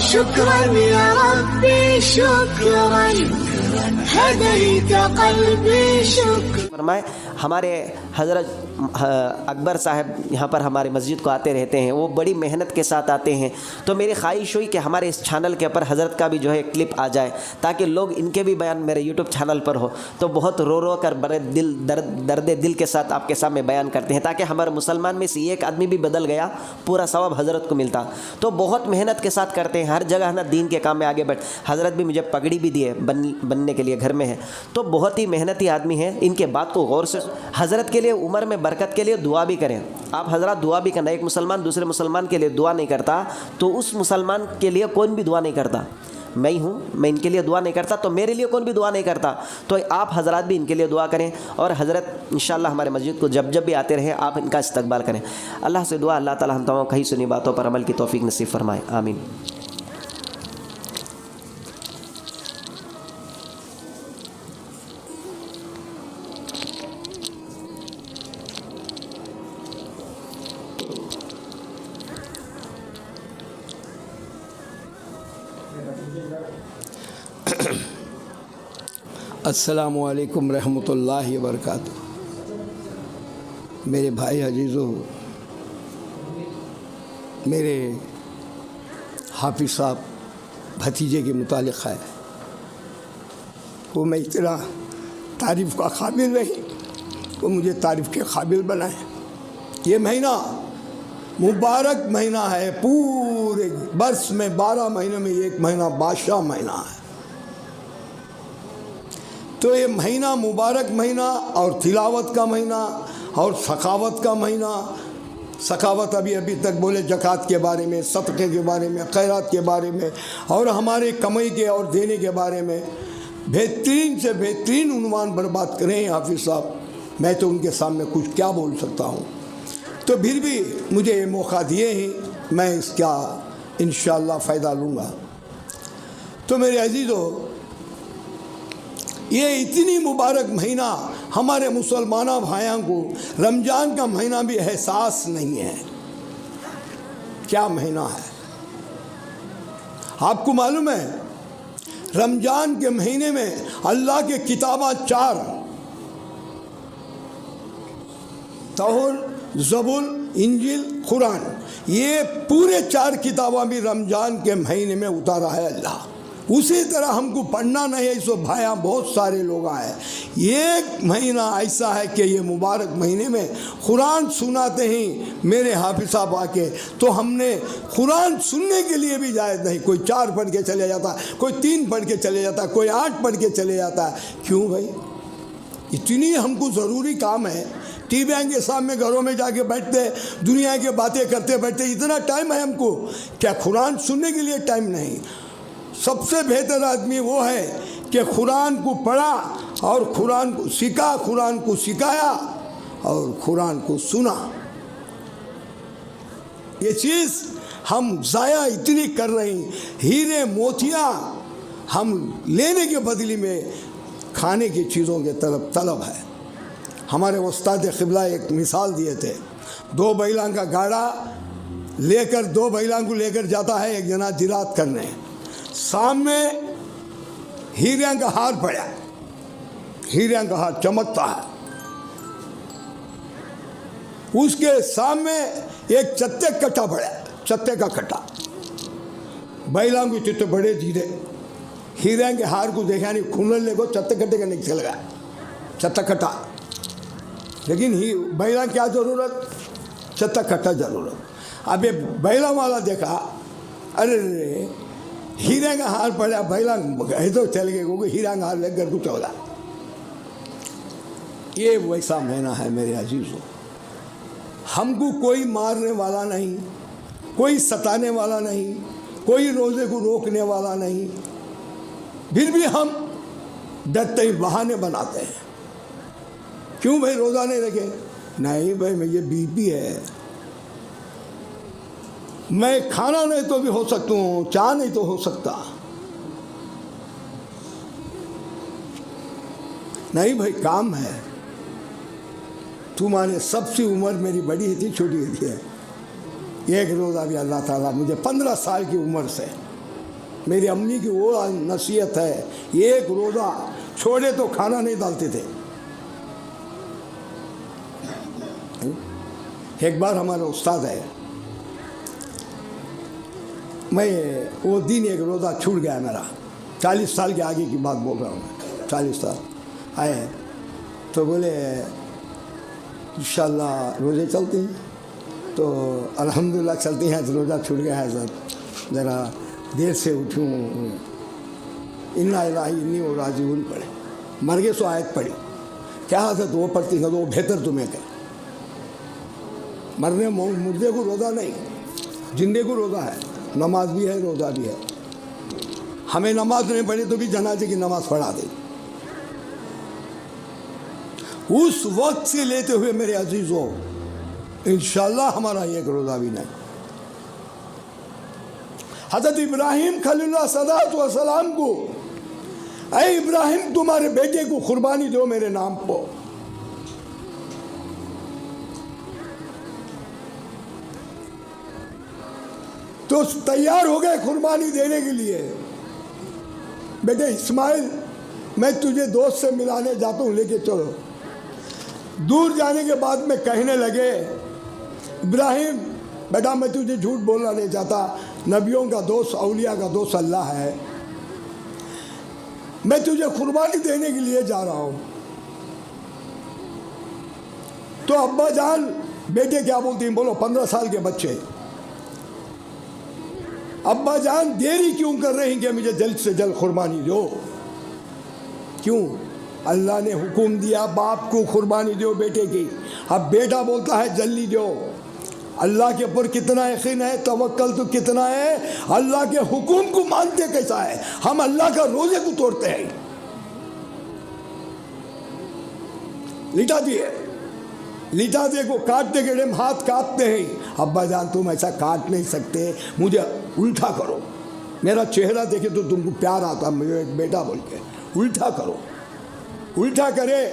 شكرا يا ربي شكرا هديت قلبي شكرا. فرمائے ہمارے حضرت اکبر صاحب یہاں پر ہماری مسجد کو آتے رہتے ہیں, وہ بڑی محنت کے ساتھ آتے ہیں. تو میری خواہش ہوئی کہ ہمارے اس چینل کے اوپر حضرت کا بھی جو ہے کلپ آ جائے تاکہ لوگ ان کے بھی بیان میرے یوٹیوب چینل پر ہو. تو بہت رو رو کر بڑے درد دل کے ساتھ آپ کے سامنے بیان کرتے ہیں تاکہ ہمارے مسلمان میں سے ایک آدمی بھی بدل گیا پورا ثواب حضرت کو ملتا. تو بہت محنت کے ساتھ کرتے ہیں ہر جگہ نا, دین کے کام میں آگے بڑھ. حضرت بھی مجھے پگڑی بھی دیے بننے کے لیے, گھر میں ہے. تو بہت ہی محنتی آدمی ہیں. ان کے بات کو غور سے حضرت کے لیے عمر میں برکت کے لیے دعا بھی کریں. آپ حضرات دعا بھی کرنا. ایک مسلمان دوسرے مسلمان کے لیے دعا نہیں کرتا تو اس مسلمان کے لیے کوئی بھی دعا نہیں کرتا. میں ہی ہوں, میں ان کے لیے دعا نہیں کرتا تو میرے لیے کون بھی دعا نہیں کرتا. تو آپ حضرات بھی ان کے لیے دعا کریں اور حضرت انشاءاللہ ہمارے مسجد کو جب بھی آتے رہیں آپ ان کا استقبال کریں. اللہ سے دعا اللہ تعالی ہم تمام کہیں سنی باتوں پر عمل کی توفیق نصیب فرمائے. آمین. السلام علیکم رحمۃ اللہ وبرکاتہ. میرے بھائی عزیزو, میرے حافظ صاحب بھتیجے کے متعلق ہے وہ میں اتنا تعریف کا قابل نہیں, وہ مجھے تعریف کے قابل بنائے. یہ مہینہ مبارک مہینہ ہے, پورے برس میں 12 مہینے میں ایک مہینہ بادشاہ مہینہ ہے. تو یہ مہینہ مبارک مہینہ اور تلاوت کا مہینہ اور سخاوت کا مہینہ. سخاوت ابھی تک بولے زکوٰۃ کے بارے میں, صدقے کے بارے میں, خیرات کے بارے میں اور ہمارے کمائی کے اور دینے کے بارے میں بہترین سے بہترین عنوان پر بات کریں حافظ صاحب. میں تو ان کے سامنے کچھ کیا بول سکتا ہوں. تو پھر بھی مجھے یہ موقع دیے ہی میں اس کا انشاءاللہ فائدہ لوں گا. تو میرے عزیزو, یہ اتنی مبارک مہینہ ہمارے مسلمانوں بھائیوں کو رمضان کا مہینہ بھی احساس نہیں ہے. کیا مہینہ ہے آپ کو معلوم ہے؟ رمضان کے مہینے میں اللہ کے کتاباں 4, تورات, زبور, انجیل, قرآن, یہ پورے 4 کتاباں بھی رمضان کے مہینے میں اتارا ہے اللہ. اسی طرح ہم کو پڑھنا نہیں ہے, سو بھائیاں بہت سارے لوگ آئے. ایک مہینہ ایسا ہے کہ یہ مبارک مہینے میں قرآن سناتے ہیں میرے حافظ صاحب آ کے, تو ہم نے قرآن سننے کے لیے بھی جائز نہیں. کوئی 4 پڑھ کے چلے جاتا, کوئی 3 پڑھ کے چلے جاتا, کوئی 8 پڑھ کے چلے جاتا ہے. کیوں بھائی؟ اتنی ہم کو ضروری کام ہے. ٹی وی کے سامنے گھروں میں جا کے بیٹھتے, دنیا کی باتیں کرتے بیٹھتے, اتنا ٹائم ہے ہم کو, کیا قرآن سننے کے لیے ٹائم نہیں؟ سب سے بہتر آدمی وہ ہے کہ قرآن کو پڑھا اور قرآن کو سیکھا, قرآن کو سکھایا اور قرآن کو سنا. یہ چیز ہم ضائع اتنی کر رہے ہیں. ہیرے موتیاں ہم لینے کے بدلے میں کھانے کی چیزوں کے طلب ہے. ہمارے استاد قبلہ ایک مثال دیے تھے. 2 بیلاں کا گاڑا لے کر 2 بیلاں کو لے کر جاتا ہے ایک جنا زراعت کرنے. سامنے ہیرے کا ہار پڑا, ہیرے کا ہار چمکتا ہے. اس کے سامنے ایک چتے کٹا پڑا, چتے کا کٹا. بیلاں کو چتے بڑے دھیرے ہیرے کے ہار کو دیکھا نہیں, کھنل لے کو چتے کٹے کا نہیں چل گیا, چتا کٹا. لیکن بیلا کیا ضرورت؟ چتا کٹا ضرورت. اب یہ بیلا والا دیکھا, ارے ہیرے کا ہار پڑا, بیلا تو چل گئے کیونکہ ہیرا کا ہار لے کر کو چولا. یہ ویسا مہینہ ہے میرے عزیزوں. ہم کو کوئی مارنے والا نہیں, کوئی ستانے والا نہیں, کوئی روزے کو روکنے والا نہیں, پھر بھی ہم ڈرتے ہی بہانے بناتے ہیں. کیوں بھائی روزہ نہیں رکھے؟ نہیں بھائی مجھے بی پی ہے, میں کھانا نہیں تو بھی ہو سکتا ہوں, چاہ نہیں تو ہو سکتا. نہیں بھائی کام ہے. تمہارے سب سے عمر میری بڑی تھی چھوٹی تھی. ایک روزہ بھی اللہ تعالیٰ مجھے 15 سال کی عمر سے میری امی کی وہ نصیحت ہے، ایک روزہ چھوڑے تو کھانا نہیں ڈالتے تھے. ایک بار ہمارا استاد ہے، میں وہ دن ایک روزہ چھوٹ گیا میرا، 40 سال کے آگے کی بات بول رہا ہوں میں، 40 سال آئے تو بولے انشاءاللہ روزے چلتے ہیں، تو الحمدللہ چلتے ہیں. روزہ چھوٹ گیا ہے سر، ذرا دیر سے اٹھوں. انا الہی انی و راجعون پڑھے، مرگے سو آیت پڑھی. کیا حضرت وہ پڑھتی ہے تو وہ بہتر تمہیں کہ مرنے مردے کو روزہ نہیں، زندے کو روزہ ہے. نماز بھی ہے، روزہ بھی ہے. ہمیں نماز نہیں پڑھی تو بھی جنازے کی نماز پڑھا دے. اس وقت سے لیتے ہوئے میرے عزیزوں انشاءاللہ ہمارا ایک روزہ بھی نہیں. حضرت ابراہیم خلیل اللہ صلوات و سلام کو، اے ابراہیم تمہارے بیٹے کو قربانی دو میرے نام کو. تو تیار ہو گئے قربانی دینے کے لیے. بیٹے اسماعیل میں تجھے دوست سے ملانے جاتا ہوں، لے کے چلو. دور جانے کے بعد میں کہنے لگے ابراہیم بیٹا میں تجھے جھوٹ بولنا نہیں چاہتا، نبیوں کا دوست اولیاء کا دوست اللہ ہے، میں تجھے قربانی دینے کے لیے جا رہا ہوں. تو ابا جان بیٹے کیا بولتی ہیں؟ بولو 15 سال کے بچے. ابا جان دیری کیوں کر رہے ہیں کہ مجھے جلد سے جلد قربانی دو؟ کیوں؟ اللہ نے حکم دیا باپ کو قربانی دو بیٹے کی. اب بیٹا بولتا ہے جلدی دو. اللہ کے اوپر کتنا یقین ہے، توکل تو کتنا ہے. اللہ کے حکم کو مانتے کیسا ہے؟ ہم اللہ کا روزے کو توڑتے ہیں. لٹا دیے کو کاٹنے کے ٹائم ہاتھ کاٹتے ہیں. ابا جان تم ایسا کاٹ نہیں سکتے، مجھے الٹا کرو. میرا چہرہ دیکھے تو تم کو پیار آتا، مجھے ایک بیٹا بول کے الٹا کرو. الٹا کرے،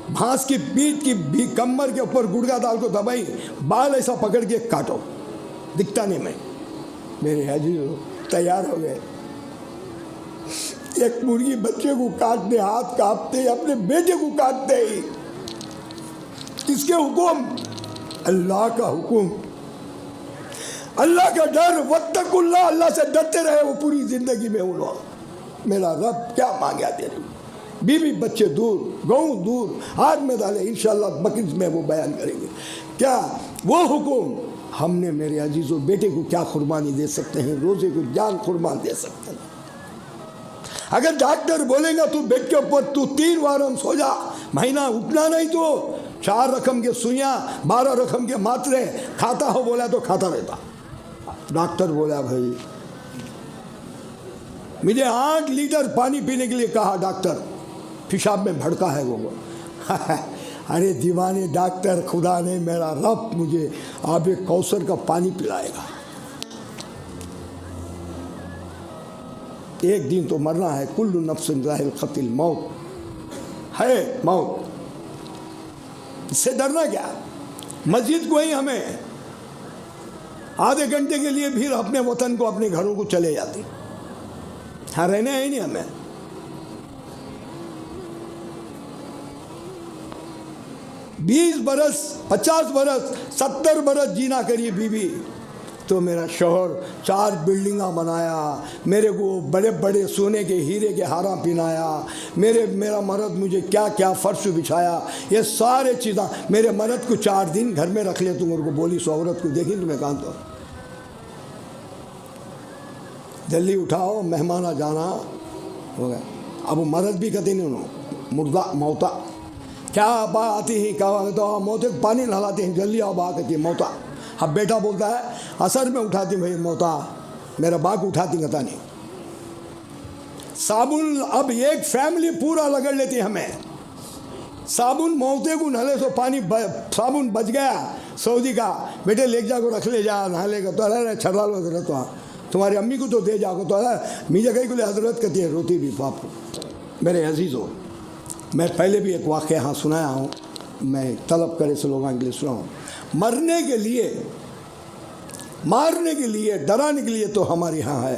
بھانس کی پیٹ کی کمر کے اوپر گڑگا ڈال کو دبائی، بال ایسا پکڑ کے کاٹو، دکھتا نہیں. میں میرے عزیزو تیار ہو گئے. ایک مرغی بچے کو کاٹتے، ہاتھ کاپتے، اپنے بیٹے کو کاٹتے ہی. کس کے حکم؟ اللہ کا حکم، اللہ کا ڈر. واتقوا اللہ، اللہ سے ڈرتے رہے وہ پوری زندگی میں. ان لوگ میرا رب کیا مانگا تیرے؟ بیوی بچے دور، گاؤں دور، آگ میں ڈالے. انشاءاللہ بقرعید میں وہ بیان کریں گے. کیا وہ حکم ہم نے میرے عزیزوں بیٹے کو کیا قربانی دے سکتے ہیں؟ روزے کو جان قربان دے سکتے ہیں. اگر ڈاکٹر بولے گا تو بیڈ کے اوپر تو 3 بار سو جا، مہینہ اٹھنا نہیں، تو 4 رقم کے سوئیاں، 12 رقم کے ماترے کھاتا ہو بولا تو کھاتا رہتا. ڈاکٹر بولا بھائی مجھے 8 لیٹر پانی پینے کے لیے کہا ڈاکٹر، پیشاب میں بھڑکا ہے وہ. ارے دیوانے ڈاکٹر، خدا نے میرا رب مجھے آب کوثر کا پانی پلائے گا. ایک دن تو مرنا ہے. کل نفس ذائقۃ الموت ہے، موت. اس سے ڈرنا کیا؟ مسجد کو ہی ہمیں آدھے گھنٹے کے لیے پھر اپنے وطن کو، اپنے گھروں کو چلے جاتے. ہاں رہنے ہی نہیں ہمیں. 20 برس، 50 برس، 70 برس جینا کریے بیوی. تو میرا شوہر 4 بلڈنگاں بنایا، میرے کو بڑے بڑے سونے کے ہیرے کے ہارا پہنایا، میرا مرد مجھے کیا کیا فرش بچھایا. یہ سارے چیزیں میرے مرد کو 4 دن گھر میں رکھ لے. تم میرے کو بولی سو عورت کو دیکھی تمہیں کہاں تو جلدی اٹھاؤ، مہمانہ جانا ہو گیا. اب مرد بھی کہتے نہیں انہوں مردہ موتا. کیا با آتی ہیں، کیا تو موتے پانی نہلاتے ہیں، جلدی آؤ با کہتی ہے موتا. اب بیٹا بولتا ہے اثر میں اٹھاتی بھائی موتا، میرا باغ اٹھاتی کہتا نہیں. صابن اب ایک فیملی پورا لگڑ لیتی ہمیں. صابن موتے کو نہلے سو پانی صابن بچ گیا سعودی کا، بیٹے لے جا کو رکھ لے جا نہا لے گا تو ارے چھڑا لو حضرت، وہاں تمہاری امی کو تو دے جاؤ تو مجھے کہیں کو لے حضرت کہتی ہے، روتی بھی باپ کو. میرے عزیزو میں پہلے بھی ایک واقعہ ہاں سنایا ہوں، میں طلب کرے سے لوگوں کے لیے سنا ہوں. مرنے کے لیے، مارنے کے لیے، ڈرانے کے لیے تو ہمارے ہاں ہے.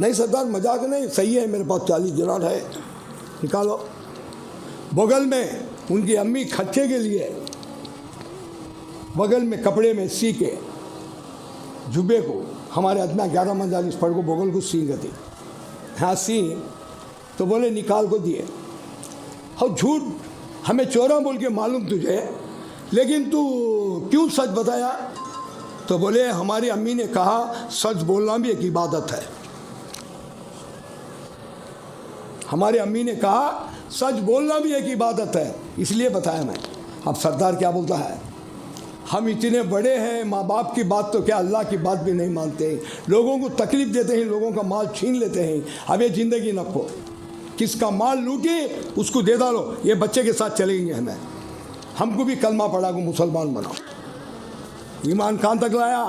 نہیں سردار مذاق نہیں، صحیح ہے، میرے پاس 40 دینار ہے، نکالو۔ بغل میں ان کی امی خرچے کے لیے بغل میں کپڑے میں سی کے جبے کو ہمارے ادنا 11 منزل اس پڑ کو بغل کو سی گئی، ہاں سی تو بولے نکال کو دیے۔ اور جھوٹ ہمیں چورا بول کے معلوم تجھے، لیکن تو کیوں سچ بتایا؟ تو بولے ہماری امی نے کہا سچ بولنا بھی ایک عبادت ہے۔ ہماری امی نے کہا سچ بولنا بھی ایک عبادت ہے، اس لیے بتایا میں۔ اب سردار کیا بولتا ہے، ہم اتنے بڑے ہیں، ماں باپ کی بات تو کیا اللہ کی بات بھی نہیں مانتے، لوگوں کو تکلیف دیتے ہیں، لوگوں کا مال چھین لیتے ہیں۔ اب یہ زندگی نہ کھو، کس کا مال لوٹی اس کو دے ڈالو، یہ بچے کے ساتھ چلیں گے ہم کو بھی کلمہ پڑھا کو مسلمان بناؤ۔ ایمان کہاں تک لایا؟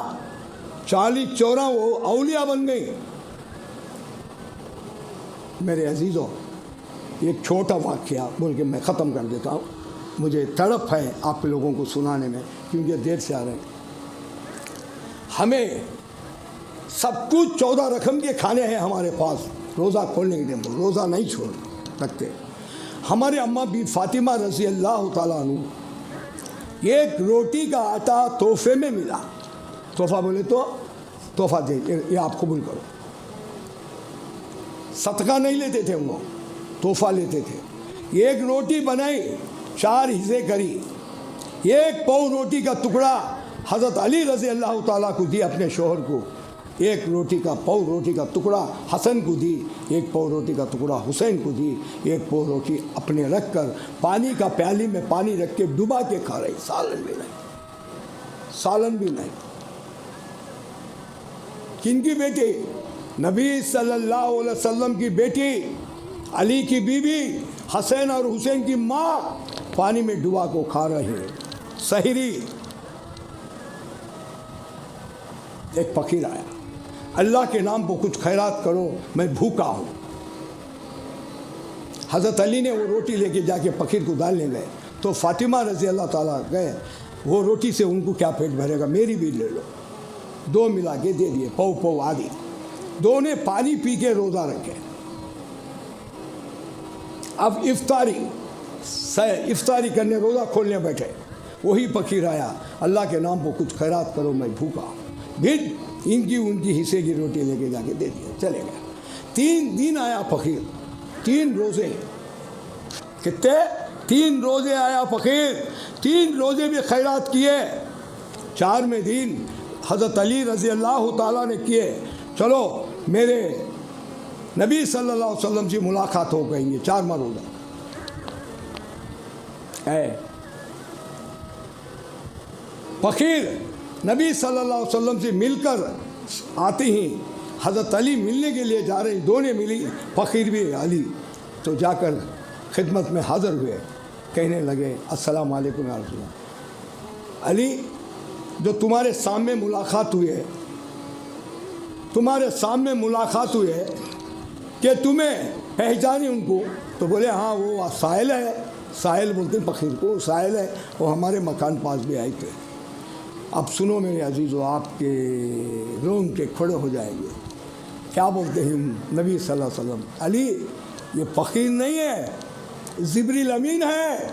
40 چورا وہ اولیاء بن گئی۔ میرے عزیزوں، ایک چھوٹا واقعہ بول کے میں ختم کر دیتا ہوں، مجھے تڑپ ہے آپ لوگوں کو سنانے میں کیونکہ دیر سے آ رہے ہیں۔ ہمیں سب کچھ 14 رقم کے کھانے ہیں ہمارے پاس، روزہ کھولنے کے ٹائم روزہ نہیں چھوڑ رکھتے۔ ہمارے اماں بی فاطمہ رضی اللہ تعالیٰ عنہ ایک روٹی کا آٹا تحفے میں ملا، تحفہ بولے تو تحفہ دے، یہ آپ قبول کرو، صدقہ نہیں لیتے تھے، وہ تحفہ لیتے تھے۔ ایک روٹی بنائی، 4 حصے کری، ایک پاؤ روٹی کا ٹکڑا حضرت علی رضی اللہ تعالیٰ کو دی اپنے شوہر کو، ایک پاؤ روٹی کا ٹکڑا حسن کو دی، ایک پاؤ روٹی کا ٹکڑا حسین کو دی، ایک پاؤ روٹی اپنے رکھ کر پانی کا پیالی میں پانی رکھ کے ڈبا کے کھا رہی، سالن بھی نہیں۔ کن کی بیٹی؟ نبی صلی اللہ علیہ وسلم کی بیٹی، علی کی بیوی، حسین اور حسین کی ماں پانی میں ڈبا کو کھا رہی ہے۔ سحری ایک فقیر آیا، اللہ کے نام کو کچھ خیرات کرو، میں بھوکا ہوں۔ حضرت علی نے وہ روٹی لے کے جا کے فقیر کو ڈالنے گئے تو فاطمہ رضی اللہ تعالیٰ گئے، وہ روٹی سے ان کو کیا پیٹ بھرے گا، میری بھی لے لو، 2 ملا کے دے دیے، پاؤ آدھی۔ دو نے پانی پی کے روزہ رکھے۔ اب افطاری کرنے، روزہ کھولنے بیٹھے، وہی فقیر آیا، اللہ کے نام کو کچھ خیرات کرو، میں بھوکا ہوں۔ بھی ان کی حصے کی روٹی لے کے جا کے دے دیا، چلے گیا۔ 3 دن آیا فقیر، 3 روزے، کتنے؟ 3 روزے آیا فقیر، 3 روزے بھی خیرات کیے۔ 4ویں دن حضرت علی رضی اللہ تعالیٰ نے کیے، چلو میرے نبی صلی اللہ علیہ وسلم سے ملاقات ہو گئی ہے، 4واں روزہ ہے۔ فقیر نبی صلی اللہ علیہ وسلم سے مل کر آتے ہی حضرت علی ملنے کے لیے جا رہے ہیں، دونوں ملی، فقیر بھی علی، تو جا کر خدمت میں حاضر ہوئے، کہنے لگے السلام علیکم یا رسول اللہ۔ علی، جو تمہارے سامنے ملاقات ہوئی ہے کہ تمہیں پہچانی ان کو؟ تو بولے ہاں وہ ساحل ہے، ساحل بولتے ہیں فقیر کو، ساحل ہے، وہ ہمارے مکان پاس بھی آئے تھے۔ اب سنو میرے عزیزو، آپ کے رون کے کھڑے ہو جائیں گے۔ کیا بولتے ہیں نبی صلی اللہ علیہ وسلم؟ علی، یہ فقیر نہیں ہے، جبریل امین ہے۔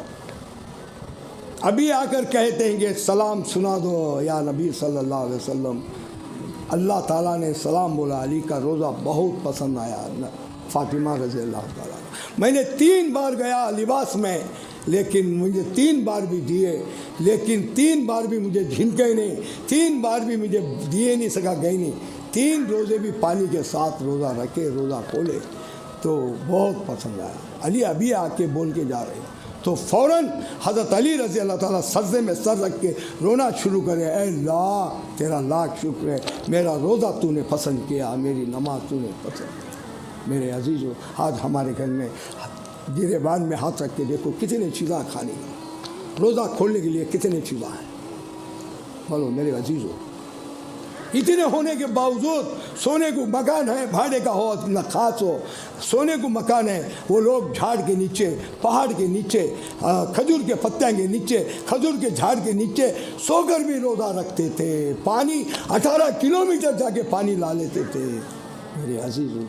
ابھی آ کر کہتے ہیں کہ سلام سنا دو یا نبی صلی اللہ علیہ وسلم۔ اللہ تعالیٰ نے سلام بولا، علی کا روزہ بہت پسند آیا فاطمہ رضی اللہ تعالیٰ۔ میں نے 3 بار گیا لباس میں، لیکن مجھے 3 بار بھی دیے، لیکن 3 بار بھی مجھے جھنکے نہیں، 3 بار بھی مجھے دیے نہیں سکا، گئی نہیں۔ 3 روزے بھی پانی کے ساتھ روزہ رکھے، روزہ کھولے تو بہت پسند آیا۔ علی ابھی آ کے بول کے جا رہے ہیں تو فوراً حضرت علی رضی اللہ تعالیٰ سجدے میں سر رکھ کے رونا شروع کرے، اے اللہ تیرا لاکھ شکر ہے، میرا روزہ تو نے پسند کیا، میری نماز تو نے پسند کیا۔ میرے عزیزو، آج ہمارے گھر میں گریبان میں ہاتھ رکھ کے دیکھو کتنے چیزیں کھانے کی، روزہ کھولنے کے لیے کتنے چیزیں ہیں، بولو میرے عزیزو۔ اتنے ہونے کے باوجود سونے کو مکان ہے، بھاڑے کا ہو نہ خاص ہو، سونے کو مکان ہے، وہ لوگ جھاڑ کے نیچے، پہاڑ کے نیچے، کھجور کے پتیاں کے نیچے، کھجور کے جھاڑ کے نیچے سو کر بھی روزہ رکھتے تھے۔ پانی 18 کلومیٹر جا کے پانی لا لیتے تھے۔ میرے عزیزوں